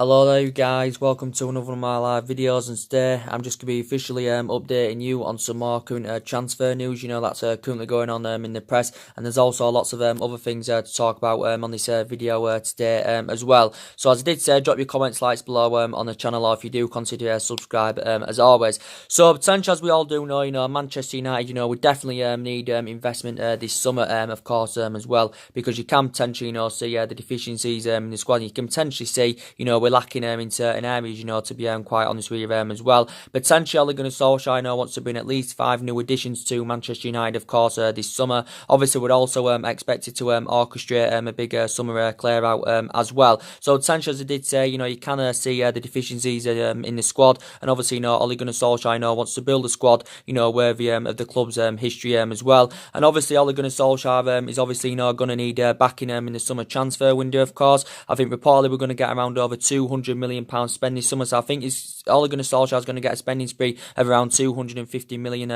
Hello there you guys, welcome to another of my live videos, and today I'm just going to be officially updating you on some more current transfer news, that's currently going on in the press, and there's also lots of other things to talk about on this video today as well. So as I did say, drop your comments, likes below on the channel, or if you do, consider subscribe as always. So potentially, as we all do know, Manchester United, we definitely need investment this summer, of course, as well, because you can potentially, see the deficiencies in the squad. You can potentially see, we're lacking in certain areas, to be quite honest with you as well. Potentially, Ole Gunnar Solskjaer wants to bring at least 5 new additions to Manchester United, of course, this summer. Obviously, we're also expected to orchestrate a big summer clear out as well. So potentially, as I did say, you can see the deficiencies in the squad, and obviously, Ole Gunnar Solskjaer wants to build a squad, worthy of the club's history as well. And obviously, Ole Gunnar Solskjaer is obviously going to need backing in the summer transfer window, of course. I think reportedly we're going to get around over £200 million spend this summer, so I think Ole Gunnar Solskjaer is going to get a spending spree of around £250 million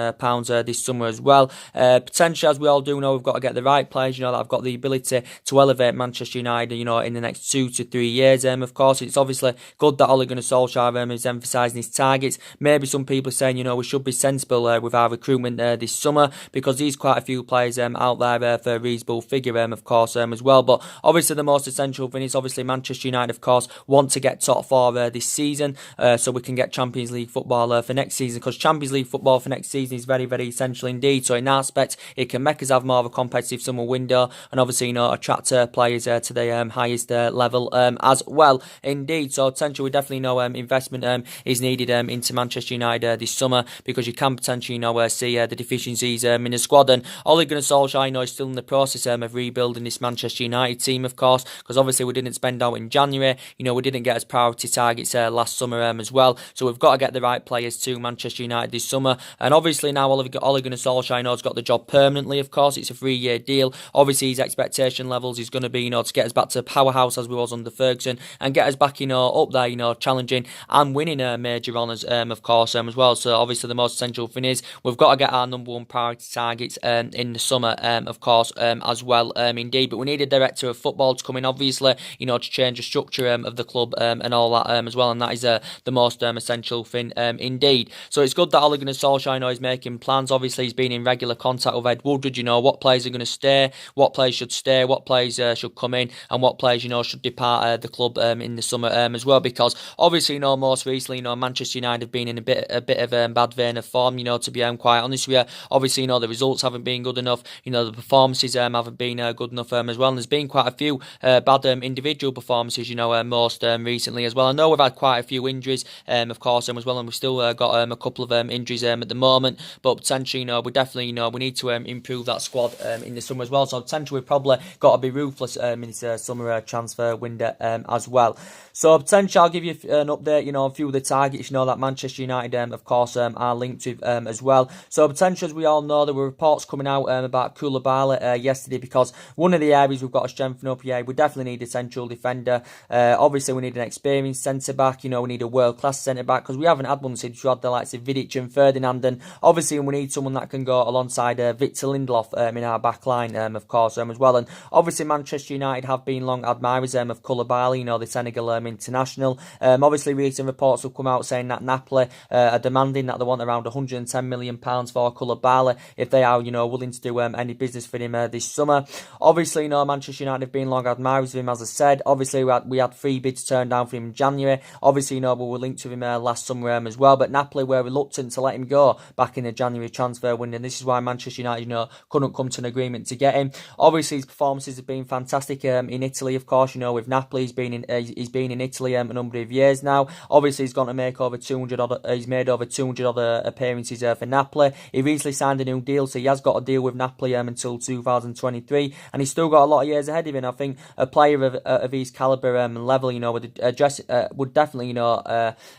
this summer as well. Potentially, as we all do know, we've got to get the right players, that have got the ability to elevate Manchester United, in the next 2 to 3 years. Of course, it's obviously good that Ole Gunnar Solskjaer is emphasising his targets. Maybe some people are saying, we should be sensible with our recruitment this summer, because there's quite a few players out there for a reasonable figure, of course, as well. But obviously, the most essential thing is obviously Manchester United, of course, want to get top 4 this season, so we can get Champions League football for next season, because Champions League football for next season is very, very essential indeed. So in that aspect, it can make us have more of a competitive summer window, and obviously, attract players to the highest level as well indeed. So potentially, we definitely know investment is needed into Manchester United this summer, because you can potentially see the deficiencies in the squad. And Ole Gunnar Solskjaer is still in the process of rebuilding this Manchester United team, of course, because obviously we didn't spend out in January, we didn't get as priority targets last summer as well. So we've got to get the right players to Manchester United this summer. And obviously now Ole Gunnar Solskjaer has got the job permanently, of course. It's a 3-year deal. Obviously his expectation levels is going to be, to get us back to powerhouse as we was under Ferguson, and get us back, up there, challenging and winning major honours, of course, as well. So obviously the most essential thing is we've got to get our number 1 priority targets in the summer, of course, as well, indeed. But we need a director of football to come in, obviously, to change the structure of the club and all that as well, and that is the most essential thing indeed. So it's good that Ole Gunnar Solskjaer is making plans. Obviously, he's been in regular contact with Ed Woodward, what players are going to stay, what players should stay, what players should come in, and what players, should depart the club in the summer as well, because obviously, most recently, Manchester United have been in a bit of bad vein of form, to be quite honest with you. Obviously, the results haven't been good enough, the performances haven't been good enough as well, and there's been quite a few bad individual performances, most recently as well. I know we've had quite a few injuries, of course, as well, and we've still got a couple of injuries at the moment, but potentially, we definitely, we need to improve that squad in the summer as well. So potentially, we've probably got to be ruthless in this summer transfer window as well. So potentially, I'll give you an update, on a few of the targets, that Manchester United, of course, are linked with as well. So potentially, as we all know, there were reports coming out about Koulibaly yesterday, because one of the areas we've got to strengthen up here, we definitely need a central defender. Obviously, we need an experienced centre-back, we need a world-class centre-back, because we haven't had one since we had the likes of Vidic and Ferdinand, and obviously we need someone that can go alongside Victor Lindelof in our back line, of course, as well. And obviously, Manchester United have been long admirers of Koulibaly, the Senegal international. Obviously, recent reports have come out saying that Napoli are demanding that they want around £110 million for Koulibaly if they are, willing to do any business for him this summer. Obviously, Manchester United have been long admirers of him, as I said. Obviously, we had 3 bids turned down for him in January. Obviously, we were linked to him last summer as well, but Napoli were reluctant to let him go back in the January transfer window, and this is why Manchester United, couldn't come to an agreement to get him. Obviously, his performances have been fantastic in Italy, of course. With Napoli, he's been in Italy a number of years now. Obviously, he's going to make over 200 he's made over 200 other appearances for Napoli. He recently signed a new deal, so he has got a deal with Napoli until 2023, and he's still got a lot of years ahead of him. I think a player of his calibre and level, would definitely,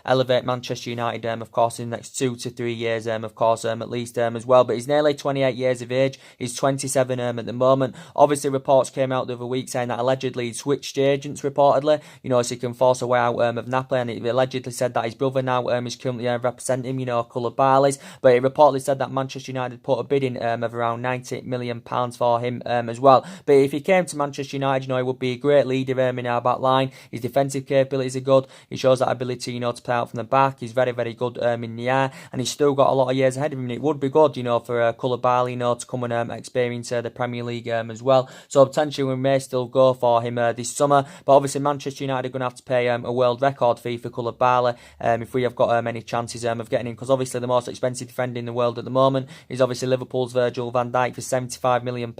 elevate Manchester United, of course, in the next 2 to 3 years, of course, at least, as well. But he's nearly 28 years of age. He's 27 at the moment. Obviously, reports came out the other week saying that allegedly he'd switched agents, reportedly, so he can force a way out of Napoli, and it allegedly said that his brother now is currently representing him, Koulibaly. But it reportedly said that Manchester United put a bid in of around £90 million for him as well. But if he came to Manchester United, he would be a great leader in our back line. His defensive defensive capabilities are good. He shows that ability, you know, to play out from the back. He's very, very good in the air, and he's still got a lot of years ahead of him. And it would be good, you know, for Koulibaly, you know, to come and experience the Premier League as well. So potentially we may still go for him this summer. But obviously Manchester United are going to have to pay a world record fee for Koulibaly if we have got any chances of getting him, because obviously the most expensive defender in the world at the moment is obviously Liverpool's Virgil van Dijk for £75 million,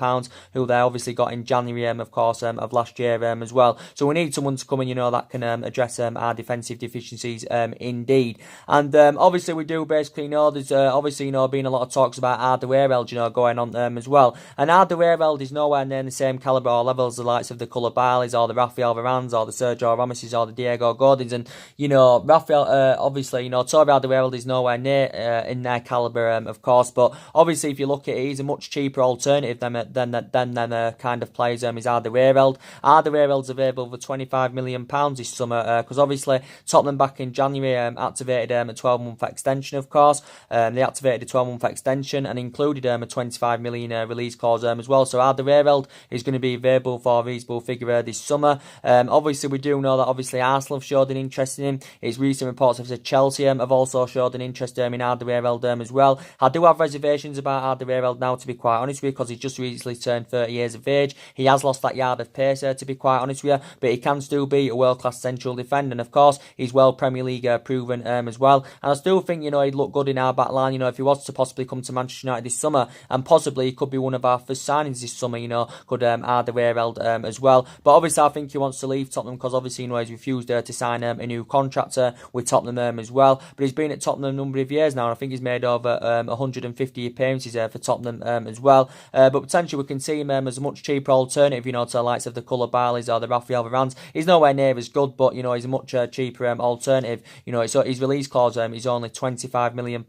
who they obviously got in January, of course, of last year as well. So we need someone to come in, you know, that can address our defensive deficiencies indeed. And obviously we do basically know there's obviously, you know, been a lot of talks about Alderweireld, you know, going on as well. And Alderweireld is nowhere near the same calibre or level as the likes of the Koulibalys or the Rafael Varans or the Sergio Ramoses or the Diego Gordons. And, you know, Rafael, obviously, you know, Toby Alderweireld is nowhere near in their calibre, of course. But obviously, if you look at it, he's a much cheaper alternative than kind of players is Alderweireld. Alderweireld's available for £25 million this summer because obviously Tottenham back in January activated a 12-month extension, of course. They activated a 12-month extension and included a £25 million release clause as well. So Alderweireld is going to be available for a reasonable figure this summer. Obviously, we do know that obviously Arsenal have showed an interest in him. It's recent reports of Chelsea have also showed an interest in Alderweireld as well. I do have reservations about Alderweireld now, to be quite honest with you, because he's just recently turned 30 years of age. He has lost that yard of pace, to be quite honest with you, but he can still be a world-class central defender, and of course, he's well Premier League proven as well. And I still think, you know, he'd look good in our back line, you know, if he was to possibly come to Manchester United this summer, and possibly he could be one of our first signings this summer, you know, could Alderweireld as well. But obviously, I think he wants to leave Tottenham because obviously, you know, he's refused to sign a new contract with Tottenham as well. But he's been at Tottenham a number of years now, and I think he's made over 150 appearances for Tottenham as well. But potentially we can see him as a much cheaper alternative, you know, to the likes of the Koulibalys or the Rafael Varans. He's nowhere near as good, but, you know, he's a much cheaper alternative. You know, so his release clause is only £25 million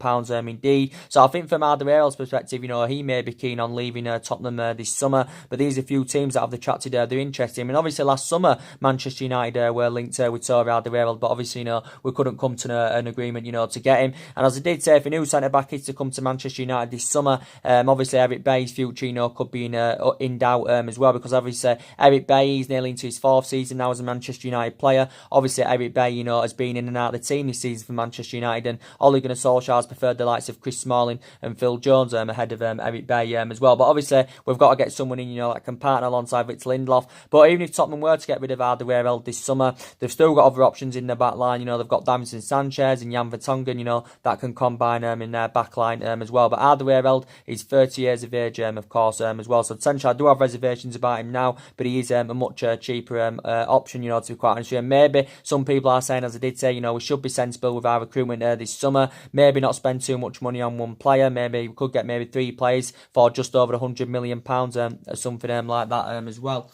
indeed. So I think from Alderweireld's perspective, you know, he may be keen on leaving Tottenham this summer. But these are a few teams that have attracted their interest in him. And obviously last summer, Manchester United were linked with Toby Alderweireld, but obviously, you know, we couldn't come to an agreement, you know, to get him. And as I did say, if a new centre-back is to come to Manchester United this summer, obviously Eric Bailly's future, you know, could be in doubt as well, because obviously Eric Bailly is nearly into his 4th season now as a Manchester United player. Obviously Eric Bailly, you know, has been in and out of the team this season for Manchester United, and Ole Gunnar Solskjaer has preferred the likes of Chris Smalling and Phil Jones ahead of Eric Bailly as well. But obviously we've got to get someone in, you know, that can partner alongside Victor Lindelof. But even if Tottenham were to get rid of Alderweireld this summer, they've still got other options in their back line. You know, they've got Davinson Sanchez and Jan Vertonghen, you know, that can combine in their back line as well. But Alderweireld is 30 years of age, of course, as well. So essentially, I do have reservations about him now, but he is a much cheaper option, you know, to be quite honest with you. And maybe some people are saying, as I did say, you know, we should be sensible with our recruitment this summer. Maybe not spend too much money on one player. Maybe we could get maybe 3 players for just over £100 million or something like that as well.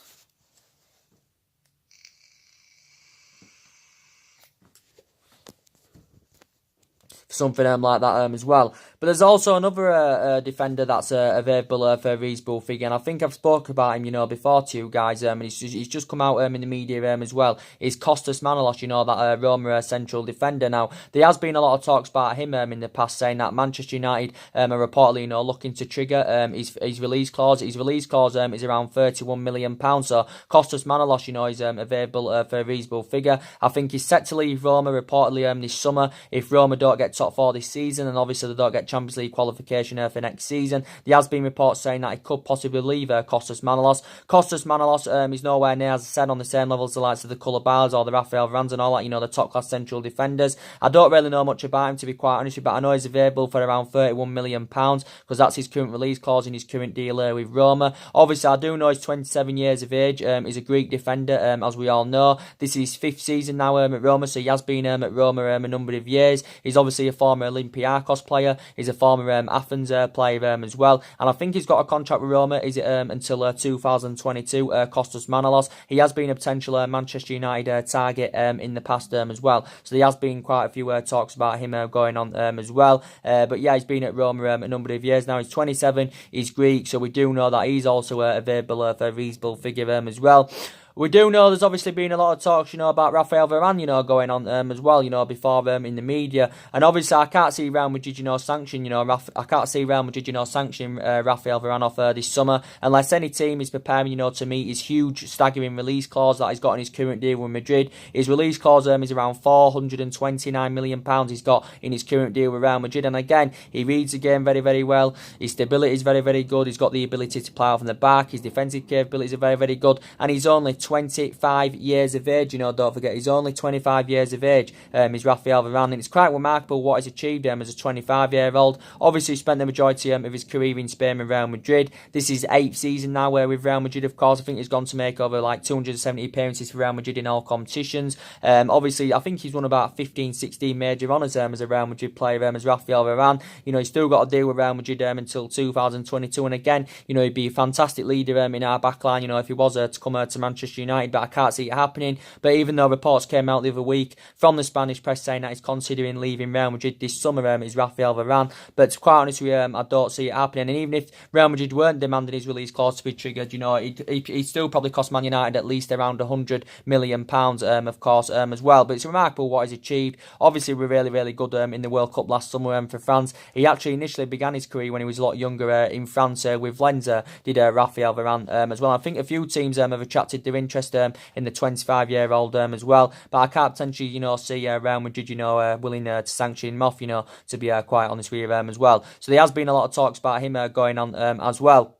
Something like that as well. But there's also another defender that's available for a reasonable figure, and I think I've spoke about him, you know, before to you guys, and he's just come out in the media as well. Is Kostas Manolas, you know, that Roma central defender. Now, there has been a lot of talks about him in the past, saying that Manchester United are reportedly, you know, looking to trigger his release clause. His release clause is around £31 million. So Kostas Manolas, you know, is available for a reasonable figure. I think he's set to leave Roma reportedly this summer if Roma don't get top 4 this season, and obviously they don't get Champions League qualification for next season. There has been reports saying that he could possibly leave Kostas Manolas. Kostas Manolas is nowhere near, as I said, on the same level as the likes of the Koulibalys or the Rafael Varans and all that, you know, the top-class central defenders. I don't really know much about him, to be quite honest with you, but I know he's available for around £31 million because that's his current release clause in his current deal with Roma. Obviously, I do know he's 27 years of age. He's a Greek defender, as we all know. This is his 5th season now at Roma, so he has been at Roma a number of years. He's obviously a former Olympiacos player. He's a former Athens player as well, and I think he's got a contract with Roma. Is it until 2022? Kostas Manolas. He has been a potential Manchester United target in the past as well. So there has been quite a few talks about him going on as well. But yeah, he's been at Roma a number of years now. He's 27. He's Greek, so we do know that he's also available for a reasonable figure as well. We do know there's obviously been a lot of talks, about Rafael Varane, going on as well, before in the media. And obviously, I can't see Real Madrid, sanction, I can't see Real Madrid, sanctioning Rafael Varane off this summer unless any team is preparing, to meet his huge, staggering release clause that he's got in his current deal with Madrid. His release clause is around £429 million he's got in his current deal with Real Madrid. And again, he reads the game very, very well. His stability is very, very good. He's got the ability to play out from the back. His defensive capabilities are very, very good. And he's only 25 years of age, don't forget, he's only 25 years of age, is Rafael Varane, and it's quite remarkable what he's achieved as a 25-year-old. Obviously, he spent the majority of his career in Spain and Real Madrid. This is his 8th season now with Real Madrid, of course. I think he's gone to make over like 270 appearances for Real Madrid in all competitions. Obviously, I think he's won about 15, 16 major honours as a Real Madrid player, as Rafael Varane. He's still got a deal with Real Madrid until 2022, and again, he'd be a fantastic leader in our backline, if he was to come to Manchester United, but I can't see it happening. But even though reports came out the other week from the Spanish press saying that he's considering leaving Real Madrid this summer, is Rafael Varane. But to quite honest with you, I don't see it happening. And even if Real Madrid weren't demanding his release clause to be triggered, he'd still probably cost Man United at least around £100 million, of course, as well. But it's remarkable what he's achieved. Obviously, we're really, really good in the World Cup last summer for France. He actually initially began his career when he was a lot younger in France with Lens, did Rafael Varane as well. I think a few teams have attracted their interest in the 25-year-old as well. But I can't potentially, see Real Madrid, willing to sanction him off, to be quite honest with you as well. So there has been a lot of talks about him going on as well.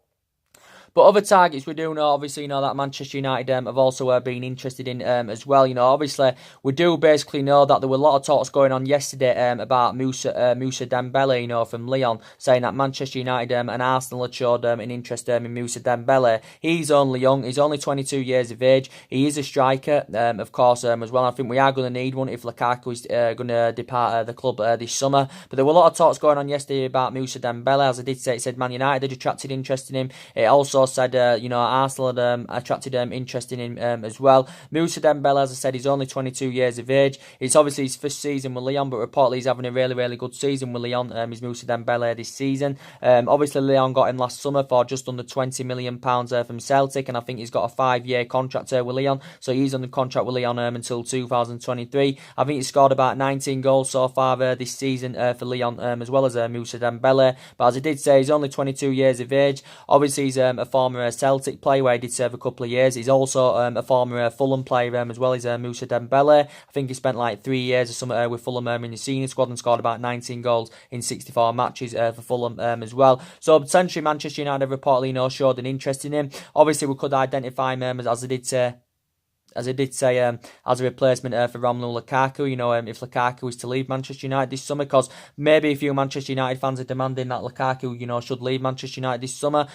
But other targets we do know, obviously, that Manchester United have also been interested in as well. Obviously, we do basically know that there were a lot of talks going on yesterday about Moussa Dembele, from Lyon, saying that Manchester United and Arsenal had showed an interest in Moussa Dembele. He's only young. He's only 22 years of age. He is a striker, of course, as well. I think we are going to need one if Lukaku is going to depart the club this summer. But there were a lot of talks going on yesterday about Moussa Dembele. As I did say, it said Man United had attracted interest in him. It also said, Arsenal had attracted interest in him as well. Moussa Dembele, as I said, he's only 22 years of age. It's obviously his first season with Lyon, but reportedly he's having a really, really good season with Lyon. Is Moussa Dembele this season. Obviously, Lyon got him last summer for just under £20 million from Celtic, and I think he's got a 5-year contract with Lyon, so he's under contract with Lyon until 2023. I think he's scored about 19 goals so far this season for Lyon, as well as Moussa Dembele. But as I did say, he's only 22 years of age. Obviously, he's a former Celtic player where he did serve a couple of years. He's also a former Fulham player as well as Moussa Dembele. I think he spent like 3 years or something with Fulham in the senior squad and scored about 19 goals in 64 matches for Fulham as well. So potentially Manchester United have reportedly showed an interest in him. Obviously, we could identify him as I did say, as a replacement for Romelu Lukaku, if Lukaku is to leave Manchester United this summer, because maybe a few Manchester United fans are demanding that Lukaku, should leave Manchester United this summer.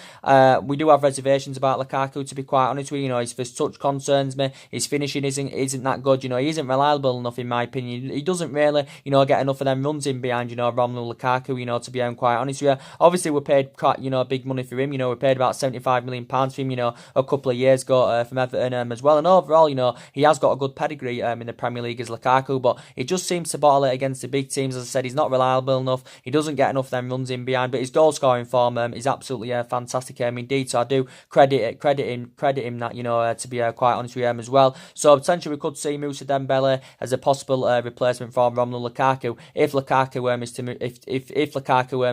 We do have reservations about Lukaku, to be quite honest with you. His first touch concerns me. His finishing isn't that good. He isn't reliable enough, in my opinion. He doesn't really, get enough of them runs in behind, Romelu Lukaku, to be quite honest with you. Obviously, we paid quite, big money for him. We paid about £75 million for him, a couple of years ago from Everton as well. And overall, he has got a good pedigree in the Premier League as Lukaku, but he just seems to bottle it against the big teams. As I said, he's not reliable enough. He doesn't get enough of them runs in behind, but his goal scoring form is absolutely fantastic indeed. So I do credit him that, to be quite honest with him as well. So potentially we could see Moussa Dembele as a possible replacement for Romelu Lukaku if Lukaku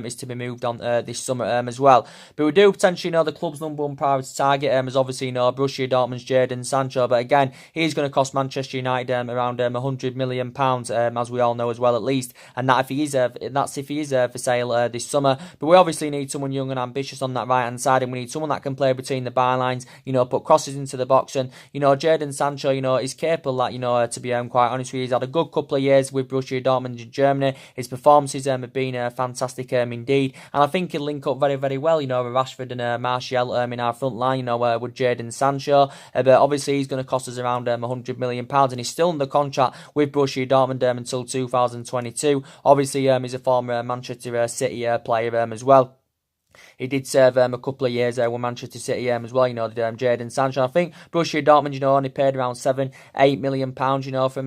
is to be moved on this summer as well. But we do potentially the club's number one priority target is obviously Borussia Dortmund's Jadon Sancho, but again, he's going to cost Manchester United around £100 million, as we all know as well, at least. And that if he is for sale this summer. But we obviously need someone young and ambitious on that right hand side, and we need someone that can play between the bylines, put crosses into the box. And Jadon Sancho, is capable that, to be quite honest with you, he's had a good couple of years with Borussia Dortmund in Germany. His performances have been fantastic indeed, and I think he'll link up very, very well, with Rashford and Martial in our front line, with Jadon Sancho. But obviously he's going to cost us around £100 million, and he's still under contract with Borussia Dortmund until 2022. Obviously, he's a former Manchester City player as well. He did serve a couple of years with Manchester City as well, Jadon Sancho. I think Borussia Dortmund, only paid around £7-8 million, from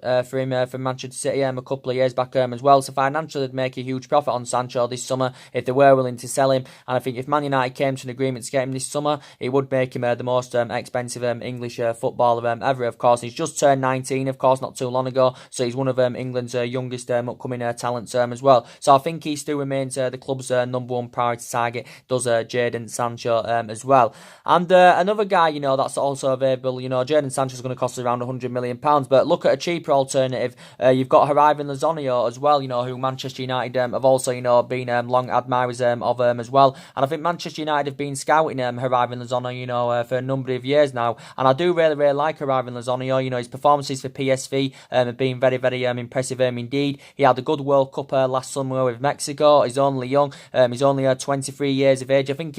for him from Manchester City a couple of years back as well. So financially, they'd make a huge profit on Sancho this summer if they were willing to sell him. And I think if Man United came to an agreement to get him this summer, it would make him the most expensive English footballer ever. Of course, he's just turned 19, of course, not too long ago. So he's one of England's youngest upcoming talents as well. So I think he still remains the club's number one priority target. Does Jadon Sancho as well. And another guy, that's also available. Jadon Sancho's going to cost around £100 million. But look at a cheaper alternative. You've got Hirving Lozano as well, who Manchester United have also, been long admirers of as well. And I think Manchester United have been scouting Hirving Lozano, for a number of years now. And I do really, really like Hirving Lozano. His performances for PSV have been very, very impressive indeed. He had a good World Cup last summer with Mexico. He's only young. He's only 23 years of age. I think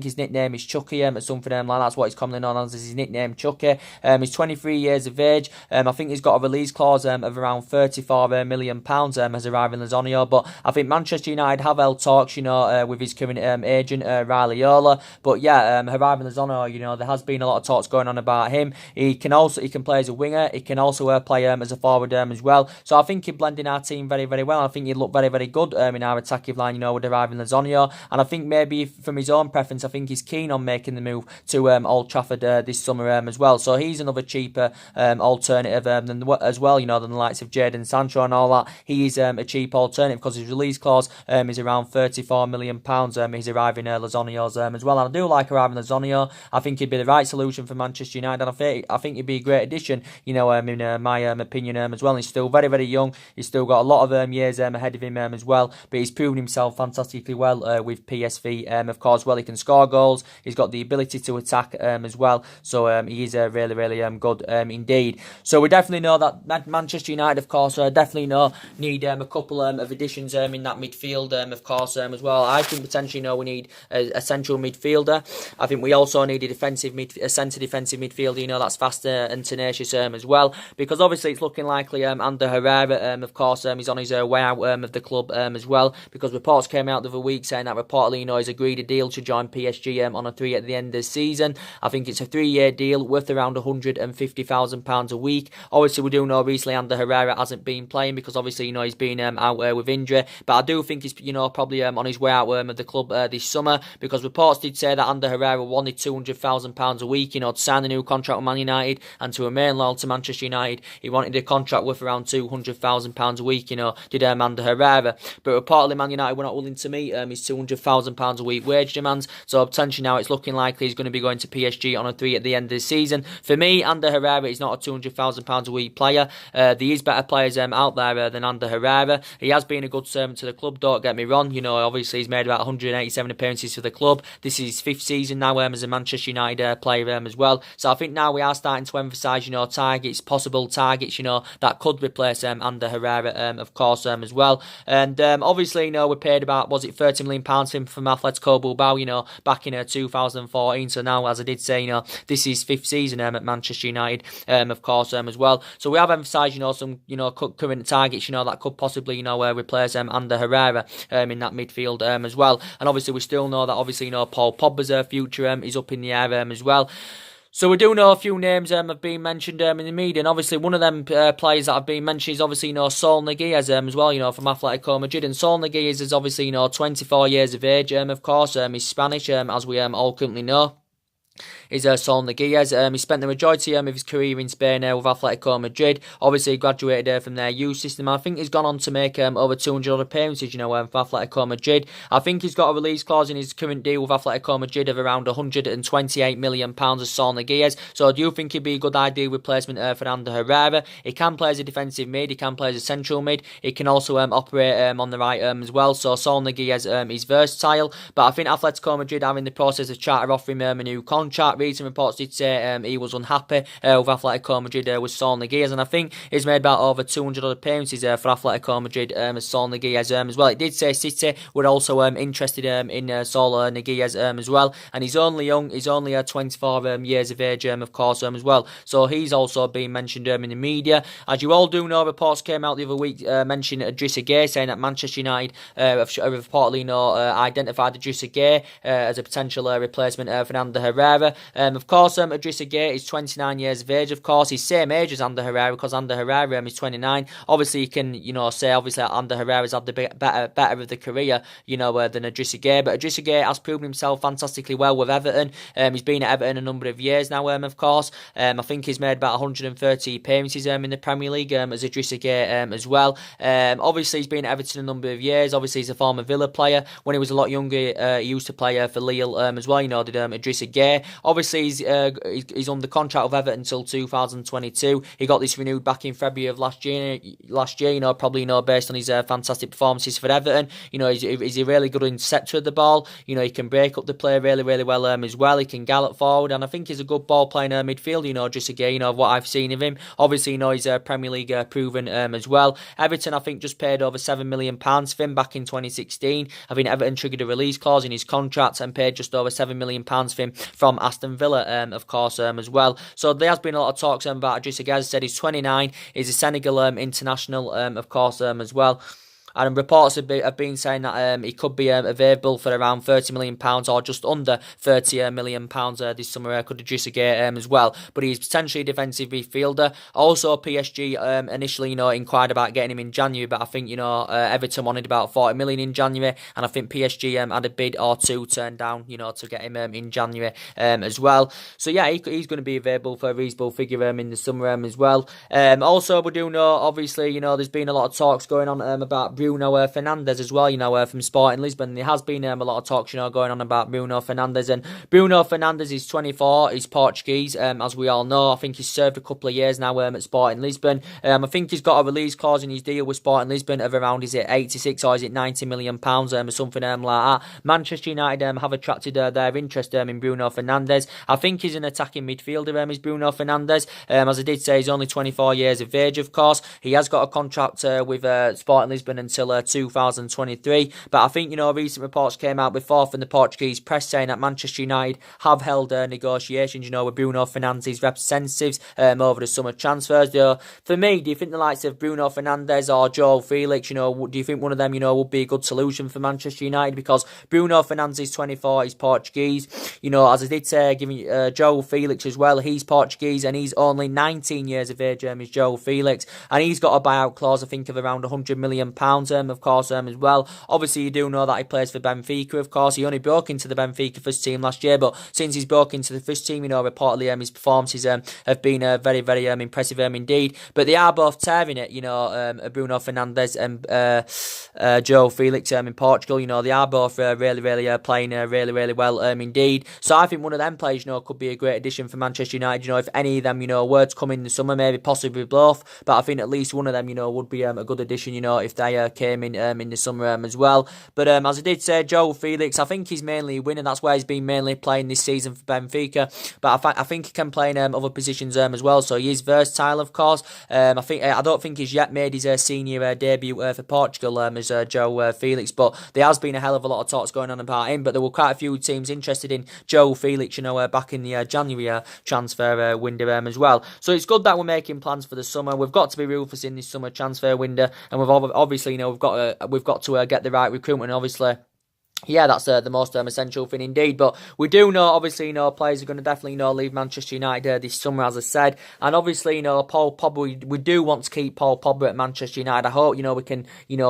his nickname is Chucky, or something like that. That's what he's commonly known as his nickname, Chucky. He's 23 years of age. I think he's got a release clause of around £34 million as Hirving Lozano. But I think Manchester United have held talks, with his current agent, Raiola. But yeah, Hirving Lozano, there has been a lot of talks going on about him. He can play as a winger. He can also play as a forward as well. So I think he'd blend in our team very, very well. I think he'd look very, very good in our attacking line, with Hirving Lozano. And I think maybe from his own preference, I think he's keen on making the move to Old Trafford this summer as well. So he's another cheaper alternative than the likes of Jadon Sancho and all that. He is a cheap alternative because his release clause is around £34 million. He's arriving Lozano's as well. And I do like Hirving Lozano. I think he'd be the right solution for Manchester United, and I think he'd be a great addition, in my opinion as well. And he's still very, very young. He's still got a lot of years ahead of him as well. But he's proven himself fantastically well with PSV, of course. Well, he can score goals. He's got the ability to attack as well. So he is really, really good indeed. So we definitely know that Manchester United, of course, definitely need a couple of additions in that midfield, of course, as well. I think potentially we need a central midfielder. I think we also need a centre defensive midfielder, that's faster and tenacious as well. Because obviously it's looking likely Ander Herrera, of course, he's on his way out of the club as well. Because reports came out the other week saying that reportedly, he's agreed a deal to join PSG on a 3 at the end of the season. I think it's a 3-year deal worth around £150,000 a week. Obviously, we do know recently Ander Herrera hasn't been playing because obviously, he's been out with injury. But I do think he's, probably on his way out of the club this summer, because reports did say that Ander Herrera wanted £200,000 a week, to sign a new contract with Man United and to remain loyal to Manchester United. He wanted a contract worth around £200,000 a week, did Ander Herrera. But reportedly, Man United were not willing to meet his £200,000 a week wage demands. So potentially now it's looking likely he's going to be going to PSG on a 3 at the end of the season. For me, Ander Herrera is not a £200,000 a week player. There is better players out there than Ander Herrera. He has been a good servant to the club, don't get me wrong. Obviously he's made about 187 appearances for the club. This is his 5th season now as a Manchester United player as well. So I think now we are starting to emphasise, targets, possible targets, that could replace Ander Herrera, of course, as well. And obviously, we paid about, was it £30 million for him from Atletico Bilbao, back in 2014. So now, as I did say, this is 5th season at Manchester United, of course, as well. So we have emphasised, some, current targets, that could possibly, replace Ander Herrera in that midfield as well. And obviously, we still know that, obviously, Paul Pogba's future is up in the air as well. So we do know a few names have been mentioned in the media, and obviously one of them players that have been mentioned is obviously Saul Niguez as well, from Atletico Madrid. And Saul Niguez is obviously 24 years of age, of course. He's Spanish, as we all currently know. Is Saul Niguez. He spent the majority of his career in Spain with Atletico Madrid. Obviously, he graduated from their youth system. I think he's gone on to make over 200 appearances, for Atletico Madrid. I think he's got a release clause in his current deal with Atletico Madrid of around £128 million as Saul Niguez. So I do think he'd be a good ideal replacement for Ander Herrera. He can play as a defensive mid. He can play as a central mid. He can also operate on the right as well. So Saul Niguez is versatile. But I think Atletico Madrid are in the process of trying to offer him a new contract. Recent reports did say he was unhappy with Atletico Madrid with Saul Niguez, and I think he's made about over 200 appearances for Atletico Madrid as Saul Niguez as well. It did say City were also interested in Saul Niguez as well, and he's only young. He's only 24 years of age, of course, as well. So he's also been mentioned in the media. As you all do know, reports came out the other week mentioning Idrissa Gueye, saying that Manchester United have reportedly identified Idrissa Gueye as a potential replacement for Ander Herrera. Of course, Idrissa Gueye is 29 years of age. Of course, he's same age as Ander Herrera, because Ander Herrera is 29. Obviously, you can, say, obviously, Ander Herrera's had the better of the career, than Idrissa Gueye. But Idrissa Gueye has proven himself fantastically well with Everton. He's been at Everton a number of years now, of course. I think he's made about 130 appearances in the Premier League as Idrissa Gueye as well. Obviously, he's been at Everton a number of years. Obviously, he's a former Villa player. When he was a lot younger, he used to play for Lille as well, did Idrissa Gueye. Obviously, he's under contract with Everton until 2022. He got this renewed back in February of last year, probably, based on his fantastic performances for Everton. He's a really good interceptor of the ball. He can break up the play really, really well as well. He can gallop forward, and I think he's a good ball playing midfield, Idrissa Gueye, of what I've seen of him. Obviously, he's Premier League proven as well. Everton, I think, just paid over £7 million for him back in 2016. I think Everton triggered a release clause in his contract and paid just over £7 million for him from Aston Villa, of course, as well. So there has been a lot of talks about Idrissa Gueye. As I said, he's 29. He's a Senegal international, of course, as well. And reports have been saying that he could be available for around £30 million or just under £30 million this summer. Could Idrissa Gueye as well. But he's potentially a defensive midfielder. Also, PSG initially, inquired about getting him in January, but I think, Everton wanted about £40 million in January, and I think PSG had a bid or two turned down, to get him in January as well. So yeah, he's going to be available for a reasonable figure in the summer as well. Also, we do know, obviously, there's been a lot of talks going on about Bruno Fernandes as well, from Sporting Lisbon. There has been a lot of talks, going on about Bruno Fernandes. And Bruno Fernandes is 24, he's Portuguese, as we all know. I think he's served a couple of years now at Sporting Lisbon. I think he's got a release clause in his deal with Sporting Lisbon of around, is it 86 or is it £90 million, or something like that. Manchester United have attracted their interest in Bruno Fernandes. I think he's an attacking midfielder, is Bruno Fernandes. As I did say, he's only 24 years of age, of course. He has got a contract with Sporting Lisbon until 2023, but I think, recent reports came out before from the Portuguese press saying that Manchester United have held negotiations, with Bruno Fernandes' representatives over the summer transfers. For me, do you think the likes of Bruno Fernandes or João Felix, do you think one of them, would be a good solution for Manchester United? Because Bruno Fernandes is 24, he's Portuguese. As I did say, giving João Felix as well, he's Portuguese and he's only 19 years of age, is João Felix, and he's got a buyout clause, I think, of around £100 million, of course, as well. Obviously, you do know that he plays for Benfica, of course. He only broke into the Benfica first team last year, but since he's broke into the first team, reportedly his performances have been very, very impressive indeed. But they are both tearing it, Bruno Fernandes and João Felix in Portugal. They are both really, really playing really, really well indeed. So I think one of them players, could be a great addition for Manchester United. If any of them, were to come in the summer, maybe possibly both, but I think at least one of them, would be a good addition, if they came in the summer as well. But as I did say, João Felix, I think he's mainly a winner. That's why he's been mainly playing this season for Benfica. But I think he can play in other positions as well. So he is versatile, of course. I don't think he's yet made his senior debut for Portugal as João Felix. But there has been a hell of a lot of talks going on about him. But there were quite a few teams interested in João Felix, back in the January transfer window as well. So it's good that we're making plans for the summer. We've got to be ruthless in this summer transfer window, and we've obviously, we've got to get the right recruitment, obviously. Yeah, that's the most essential thing indeed. But we do know, obviously, players are going to definitely, leave Manchester United this summer, as I said. And obviously, Paul Pogba, we do want to keep Paul Pogba at Manchester United. I hope, we can,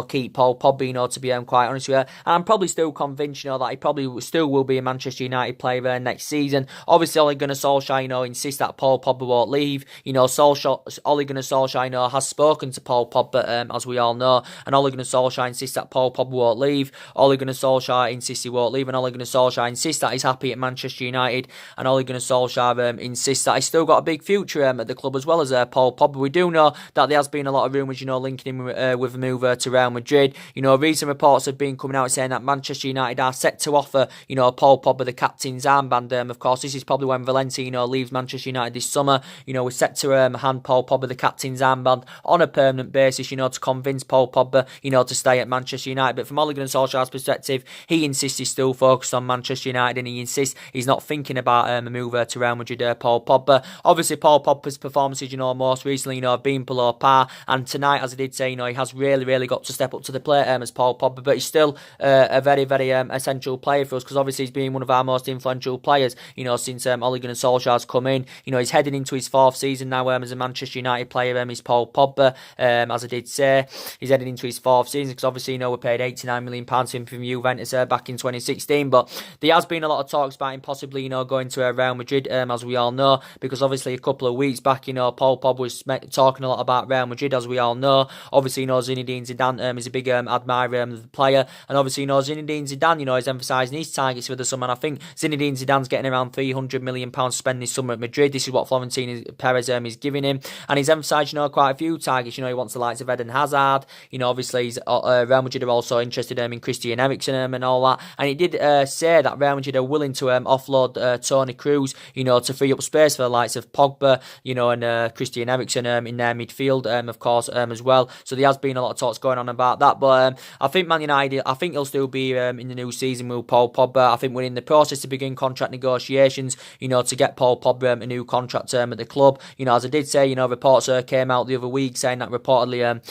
keep Paul Pogba, to be quite honest with you. And I'm probably still convinced, that he probably still will be a Manchester United player next season. Obviously, Ole Gunnar Solskjaer, insists that Paul Pogba won't leave. Ole Gunnar Solskjaer, has spoken to Paul Pogba, as we all know. And Ole Gunnar Solskjaer insists that Paul Pogba won't leave. Ole Gunnar Solskjaer insists he won't leave, and Ole Gunnar Solskjaer insists that he's happy at Manchester United, and Ole Gunnar Solskjaer insists that he's still got a big future at the club, as well as Paul Pogba. We do know that there has been a lot of rumours, linking him with a move to Real Madrid. Recent reports have been coming out saying that Manchester United are set to offer, Paul Pogba the captain's armband. Of course, this is probably when Valencia, leaves Manchester United this summer. We're set to hand Paul Pogba the captain's armband on a permanent basis, to convince Paul Pogba, to stay at Manchester United. But from Ole Gunnar Solskjaer's perspective, he insists he's still focused on Manchester United, and he insists he's not thinking about a move to Real Madrid. Paul Pogba. Obviously, Paul Pogba's performances, most recently, have been below par, and tonight, as I did say, he has really got to step up to the plate as Paul Pogba, but he's still a very essential player for us, because obviously he's been one of our most influential players, since Ole Gunnar Solskjaer's come in. He's heading into his 4th season now as a Manchester United player. Is Paul Pogba, as I did say, he's heading into his 4th season, because obviously, we paid £89 million for him from Juventus back in 2016, but there has been a lot of talks about him possibly, going to Real Madrid, as we all know, because obviously a couple of weeks back, Paul Pogba was talking a lot about Real Madrid, as we all know. Obviously, Zinedine Zidane is a big admirer of the player, and obviously, Zinedine Zidane, is emphasising his targets for the summer, and I think Zinedine Zidane's getting around £300 million to spend this summer at Madrid. This is what Florentino Perez is giving him, and he's emphasised, quite a few targets. He wants the likes of Eden Hazard. Obviously, Real Madrid are also interested in Christian Eriksen and all that, and he did say that Real Madrid are willing to offload Toni Kroos, to free up space for the likes of Pogba, and Christian Eriksen in their midfield, of course, as well. So there has been a lot of talks going on about that, but I think Man United, I think he'll still be in the new season with Paul Pogba. I think we're in the process to begin contract negotiations, to get Paul Pogba a new contract at the club. As I did say, reports came out the other week saying that reportedly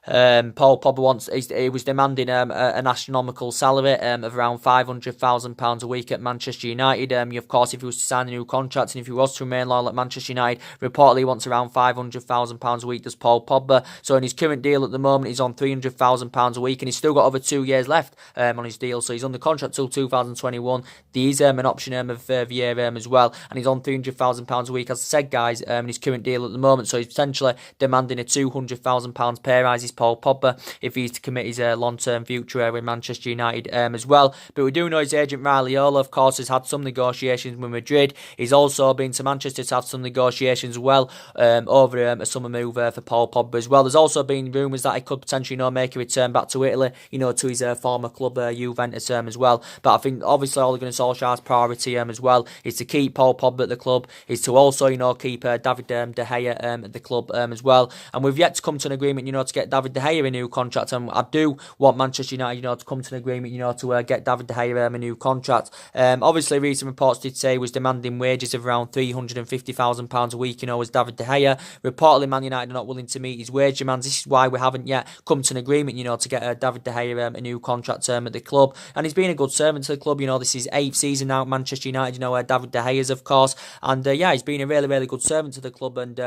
Paul Pogba he was demanding an astronomical salary of around £500,000 a week at Manchester United. Of course, if he was to sign a new contract and if he was to remain loyal at Manchester United, reportedly he wants around £500,000 a week, does Paul Pogba. So in his current deal at the moment, he's on £300,000 a week, and he's still got over 2 years left on his deal. So he's under contract till 2021. There's an option of a year as well, and he's on £300,000 a week, as I said, guys, in his current deal at the moment. So he's potentially demanding a £200,000 pay rise, Paul Pogba, if he's to commit his long-term future with Manchester United as well. But we do know his agent Raiola, of course, has had some negotiations with Madrid. He's also been to Manchester to have some negotiations as well over a summer move for Paul Pogba as well. There's also been rumours that he could potentially make a return back to Italy, to his former club Juventus as well. But I think obviously Ole Gunnar Solskjaer's priority as well is to keep Paul Pogba at the club, is to also keep David De Gea at the club as well. And we've yet to come to an agreement, to get David De Gea a new contract, and I do want Manchester United, to come to an agreement, to get David De Gea a new contract. Obviously, recent reports did say he was demanding wages of around £350,000 a week, as David De Gea. Reportedly, Man United are not willing to meet his wage demands. This is why we haven't yet come to an agreement, to get David De Gea a new contract at the club. And he's been a good servant to the club. This is 8th season now at Manchester United, David De Gea's, of course. And he's been a really good servant to the club. And,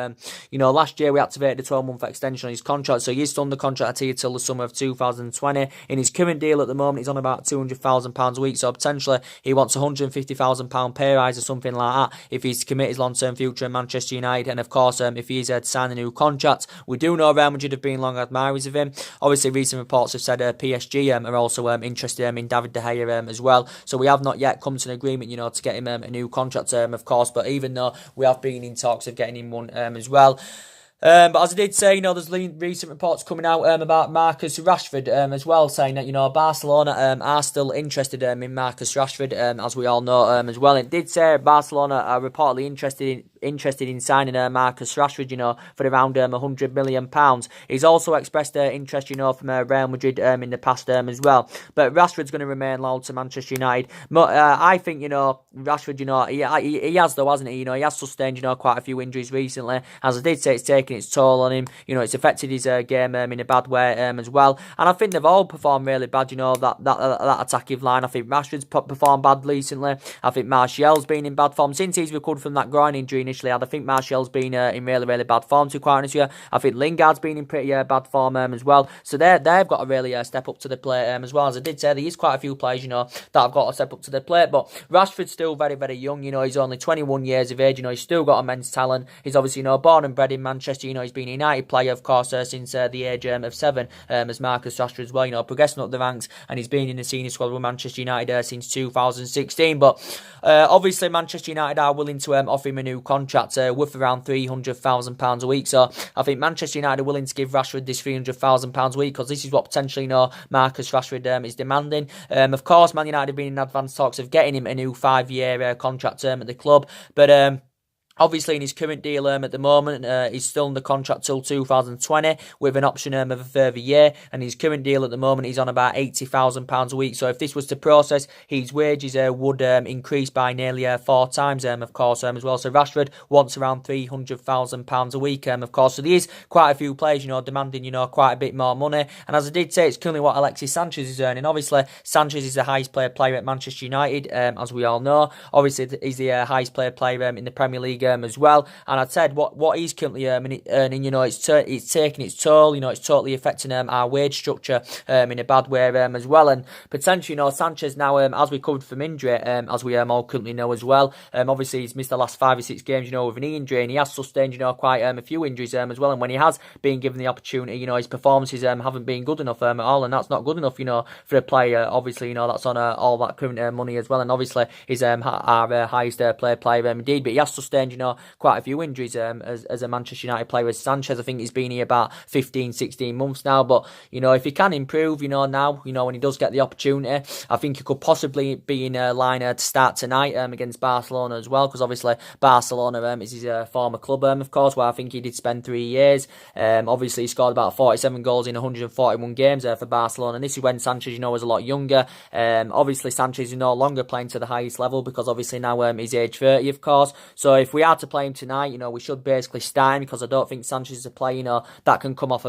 last year we activated a 12-month extension on his contract, so he is under contract here till the summer of 2020. In his current deal at the moment, he's on about £200,000 a week, so potentially he wants £150,000 pay rise or something like that if he's to commit his long-term future in Manchester United. And of course, if he's to sign a new contract, we do know Real Madrid have been long admirers of him. Obviously, recent reports have said PSG are also interested in David De Gea as well. So we have not yet come to an agreement, to get him a new contract, of course. But even though we have been in talks of getting him one as well. But as I did say, there's recent reports coming out about Marcus Rashford as well, saying that, Barcelona are still interested in Marcus Rashford, as we all know as well. It did say Barcelona are reportedly interested in signing Marcus Rashford, for around £100 million. He's also expressed interest, from Real Madrid in the past as well. But Rashford's going to remain loyal to Manchester United. I think, Rashford, he has though, hasn't he? He has sustained, quite a few injuries recently. As I did say, it's taken its toll on him. It's affected his game in a bad way as well. And I think they've all performed really bad, that attacking line. I think Rashford's performed bad recently. I think Martial's been in bad form since he's recovered from that groin injury initially. I think Martial's been in really bad form, to be quite honest with you. I think Lingard's been in pretty bad form as well. So they've got to really step up to the plate as well. As I did say, there is quite a few players, that have got to step up to the plate. But Rashford's still very young. He's only 21 years of age. He's still got immense talent. He's obviously, born and bred in Manchester. He's been a United player, of course, since the age of 7, as Marcus Rashford as well. Progressing up the ranks, and he's been in the senior squad with Manchester United since 2016. But obviously, Manchester United are willing to offer him a new contract worth around £300,000 a week. So I think Manchester United are willing to give Rashford this £300,000 a week, because this is what potentially Marcus Rashford is demanding. Of course, Man United have been in advanced talks of getting him a new 5-year contract at the club, but Obviously, in his current deal at the moment, he's still under contract till 2020 with an option of a further year. And his current deal at the moment, he's on about £80,000 a week. So if this was to process, his wages would increase by nearly 4 times, of course, as well. So Rashford wants around £300,000 a week, of course. So there is quite a few players, demanding, quite a bit more money. And as I did say, it's currently what Alexis Sanchez is earning. Obviously, Sanchez is the highest paid player at Manchester United, as we all know. Obviously, he's the highest paid player in the Premier League as well. And I'd said what he's currently earning, it's taking its toll. It's totally affecting our wage structure in a bad way as well. And potentially, Sanchez now, as we covered from injury, as we all currently know as well. Obviously, he's missed the last 5 or 6 games, with an knee injury, and he has sustained, quite a few injuries as well. And when he has been given the opportunity, his performances haven't been good enough at all, and that's not good enough, for a player. Obviously, that's on all that current money as well, and obviously he's our highest paid player indeed. But he has sustained, quite a few injuries as a Manchester United player. As Sanchez, I think he's been here about 15, 16 months now. But if he can improve, now, when he does get the opportunity, I think he could possibly be in a line to start tonight against Barcelona as well, because obviously Barcelona is his former club, of course, where I think he did spend 3 years. Obviously, he scored about 47 goals in 141 games for Barcelona, and this is when Sanchez, was a lot younger. Obviously, Sanchez is no longer playing to the highest level because obviously now he's age 30, of course. So if we are to play him tonight, we should basically start him, because I don't think Sanchez is a player, that can come off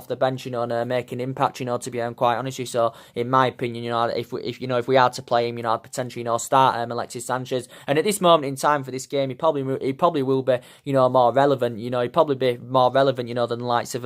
the bench, and make an impact, to be quite honest with you. So in my opinion, if we are to play him, I'd potentially start Alexis Sanchez. And at this moment in time for this game, he probably will be more relevant. He'd probably be more relevant, than the likes of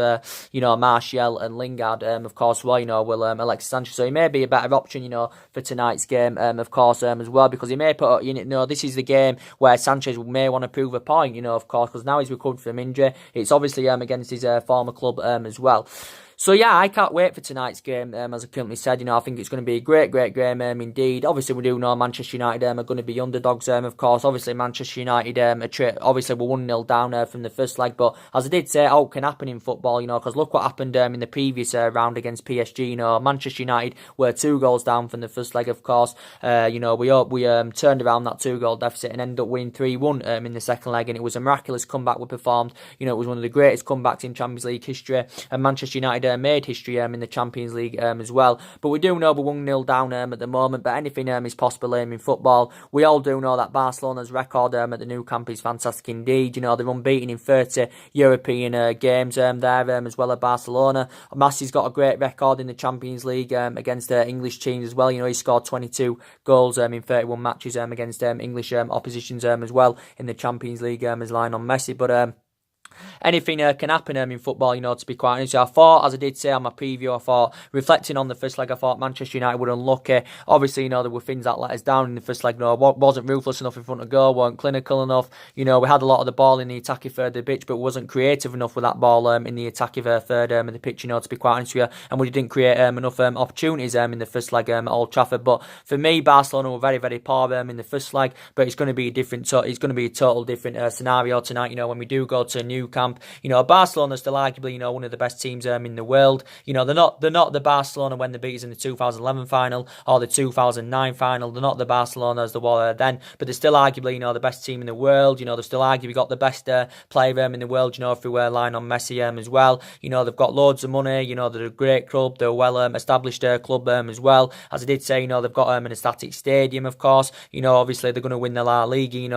Martial and Lingard, of course. Will Alexis Sanchez. So he may be a better option, for tonight's game, of course, as well, because he may put this is the game where Sanchez may want to prove a point, of course, because now he's recovered from injury. It's obviously against his former club as well. So yeah, I can't wait for tonight's game. As I currently said, I think it's going to be a great game indeed. Obviously, we do know Manchester United are going to be underdogs, of course. Obviously, Manchester United, obviously, we're 1-0 down from the first leg. But as I did say, all can happen in football, because look what happened in the previous round against PSG. Manchester United were 2 goals down from the first leg, of course. We turned around that 2-goal deficit and ended up winning 3-1 in the second leg. And it was a miraculous comeback we performed. It was one of the greatest comebacks in Champions League history. And Manchester United made history in the Champions League as well. But we do know we're 1-0 down at the moment, but anything is possible in football. We all do know that Barcelona's record at the Nou Camp is fantastic indeed. They're unbeaten in 30 European games there as well as Barcelona. Messi's got a great record in the Champions League against English teams as well. He scored 22 goals in 31 matches against English oppositions as well in the Champions League as Lionel Messi. But anything can happen in football, to be quite honest. I thought, as I did say on my preview, reflecting on the first leg, I thought Manchester United were unlucky. Obviously, there were things that let us down in the first leg. Wasn't ruthless enough in front of goal, weren't clinical enough. We had a lot of the ball in the attacking third of the pitch, but wasn't creative enough with that ball in the attacking third of the pitch, to be quite honest with you. And we didn't create enough opportunities in the first leg at Old Trafford. But for me, Barcelona were very, very poor in the first leg, but it's going to be a different. It's going to be a total different scenario tonight. When we do go to Nou Camp. Barcelona still arguably, one of the best teams in the world. They're not the Barcelona when they beat us in the 2011 final or the 2009 final. They're not the Barcelona as they were then, but they're still arguably, the best team in the world. They've still arguably got the best player in the world, through Lionel Messi as well. They've got loads of money. They're a great club. They're a well-established club as well. As I did say, they've got an ecstatic stadium, of course. Obviously they're going to win the La Liga,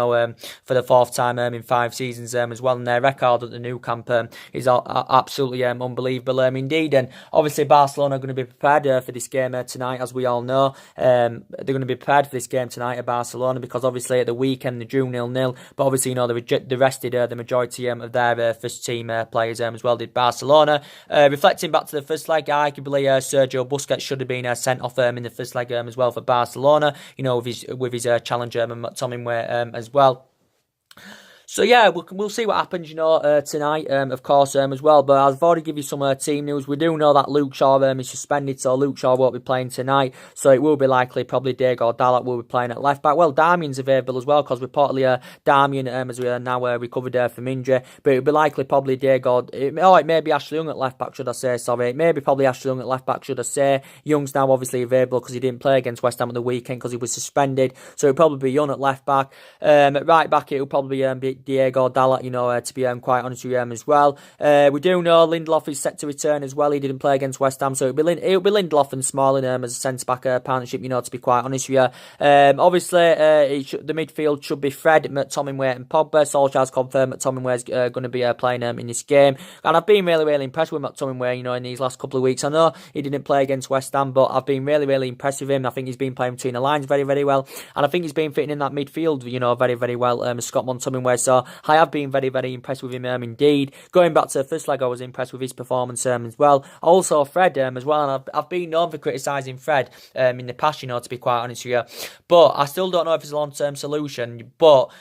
for the 4th time in 5 seasons as well. And their record at the Nou Camp is absolutely unbelievable indeed. And obviously Barcelona are going to be prepared for this game tonight, as we all know. They're going to be prepared for this game tonight at Barcelona, because obviously at the weekend they drew 0-0, but obviously they rested the majority of their first team players as well, did Barcelona. Reflecting back to the first leg, arguably Sergio Busquets should have been sent off in the first leg as well for Barcelona, with his challenger McTominay as well. So yeah, we'll see what happens, tonight, of course, as well. But I've already given you some team news. We do know that Luke Shaw is suspended, so Luke Shaw won't be playing tonight. So it will be likely probably Diego Dalot will be playing at left back. Well, Darmian's available as well, because reportedly Darmian, as we are now recovered from injury. But it'll be likely probably Diego. It may be Ashley Young at left back, should I say? Sorry, it may be probably Ashley Young at left back, should I say? Young's now obviously available because he didn't play against West Ham at the weekend because he was suspended. So it'll probably be Young at left back. At right back, it'll probably be Diego Dalot, to be quite honest with you as well. We do know Lindelof is set to return as well. He didn't play against West Ham, so it'll be Lindelof and Smalling as a centre-back partnership, to be quite honest with you. Obviously, the midfield should be Fred, McTominay and Pogba. Solskjaer's confirmed McTominay's going to be playing in this game. And I've been really, really impressed with McTominay, in these last couple of weeks. I know he didn't play against West Ham, but I've been really, really impressed with him. I think he's been playing between the lines very, very well. And I think he's been fitting in that midfield, very, very well, Scott McTominay. So I have been very, very impressed with him indeed. Going back to the first leg, I was impressed with his performance as well. Also Fred as well. And I've been known for criticising Fred in the past, to be quite honest with you. But I still don't know if it's a long-term solution. But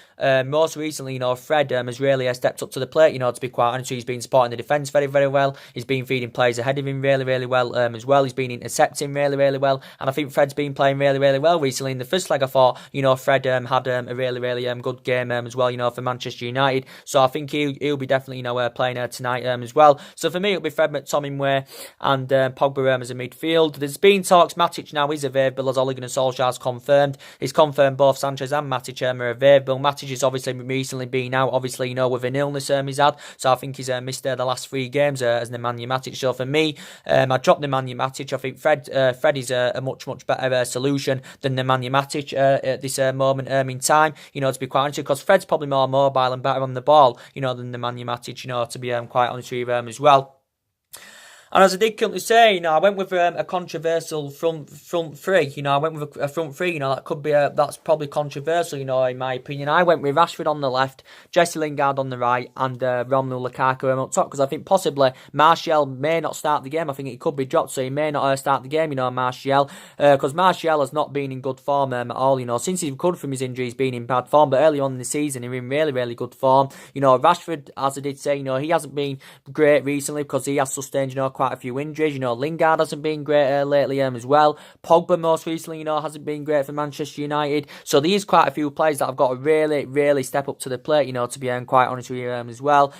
most recently, Fred has really stepped up to the plate, to be quite honest with you. He's been supporting the defence very, very well. He's been feeding players ahead of him really, really well as well. He's been intercepting really, really well. And I think Fred's been playing really, really well recently. In the first leg, I thought, Fred had a really, really good game as well, for Manchester United. So I think he'll be definitely, playing tonight as well. So for me, it'll be Fred, McTominay and Pogba as a midfield. There's been talks. Matic now is available, as Ole Gunnar Solskjaer's confirmed. He's confirmed both Sanchez and Matic are available. Matic has obviously recently been out, obviously, with an illness he's had. So I think he's missed the last 3 games as Nemanja Matic. So for me, I dropped Nemanja Matic. I think Fred is a much, much better solution than Nemanja Matic at this moment in time, to be quite honest, because Fred's probably more mobile and better on the ball, than Nemanja Matic, to be quite honest with you as well. And as I did currently say, I went with a controversial front three. I went with a front three. That could be that's probably controversial. In my opinion, I went with Rashford on the left, Jesse Lingard on the right, and Romelu Lukaku up top, because I think possibly Martial may not start the game. I think it could be dropped, so he may not start the game. Martial, because Martial has not been in good form at all. Since he's recovered from his injury, he's been in bad form. But early on in the season, he was in really, really good form. Rashford, as I did say, he hasn't been great recently because he has sustained, quite a few injuries. Lingard hasn't been great lately as well. Pogba most recently, hasn't been great for Manchester United. So there's quite a few players that have got to really, really step up to the plate, to be quite honest with you as well.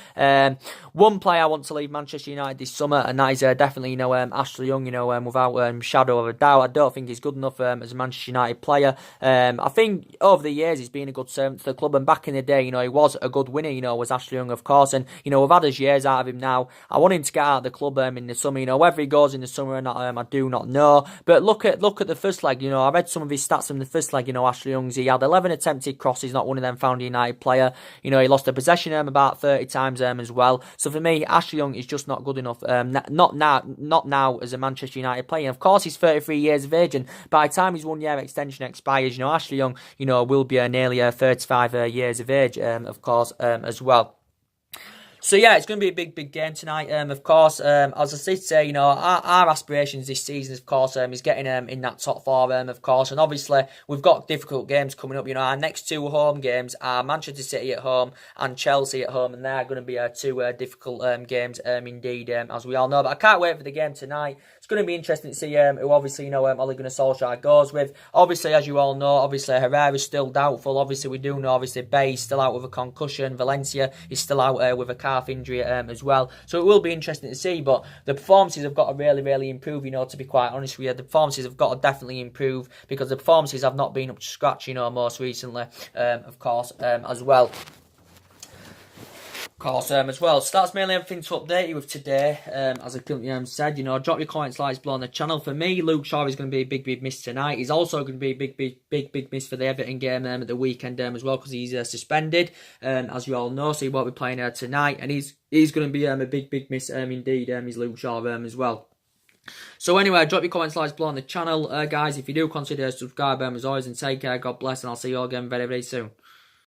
One player I want to leave Manchester United this summer, and that is definitely, Ashley Young, without shadow of a doubt. I don't think he's good enough as a Manchester United player. I think over the years he's been a good servant to the club, and back in the day, he was a good winner, was Ashley Young, of course. And, we've had his years out of him now. I want him to get out of the club in the summer. Whether he goes in the summer or not, I do not know. But look at the first leg. I read some of his stats from the first leg. Ashley Young's, he had 11 attempted crosses, not one of them found a United player. He lost a possession about 30 times as well. So for me, Ashley Young is just not good enough. Not now as a Manchester United player. And of course, he's 33 years of age, and by the time his 1-year extension expires, Ashley Young, will be nearly 35 years of age, of course, as well. So yeah, it's going to be a big, big game tonight. Of course, as I did say, our aspirations this season, of course, is getting in that top 4, of course. And obviously, we've got difficult games coming up. Our next 2 home games are Manchester City at home and Chelsea at home, and they're going to be 2 difficult games indeed, as we all know. But I can't wait for the game tonight. It's going to be interesting to see who obviously Ole Gunnar Solskjaer goes with. Obviously, as you all know, obviously Herrera's still doubtful. Obviously, we do know obviously Bay's still out with a concussion. Valencia is still out with a calf injury as well. So it will be interesting to see. But the performances have got to really, really improve. To be quite honest with you, the performances have got to definitely improve because the performances have not been up to scratch. Most recently, of course, as well. As well. So that's mainly everything to update you with today. As I currently said, drop your comments, likes below on the channel. For me, Luke Shaw is going to be a big, big miss tonight. He's also going to be a big miss for the Everton game at the weekend as well, because he's suspended, as you all know, so he won't be playing tonight, and he's going to be a big miss indeed. He's Luke Shaw as well. So anyway, drop your comments, likes below on the channel, guys. If you do consider subscribe as always, and take care. God bless, and I'll see you all again very, very soon.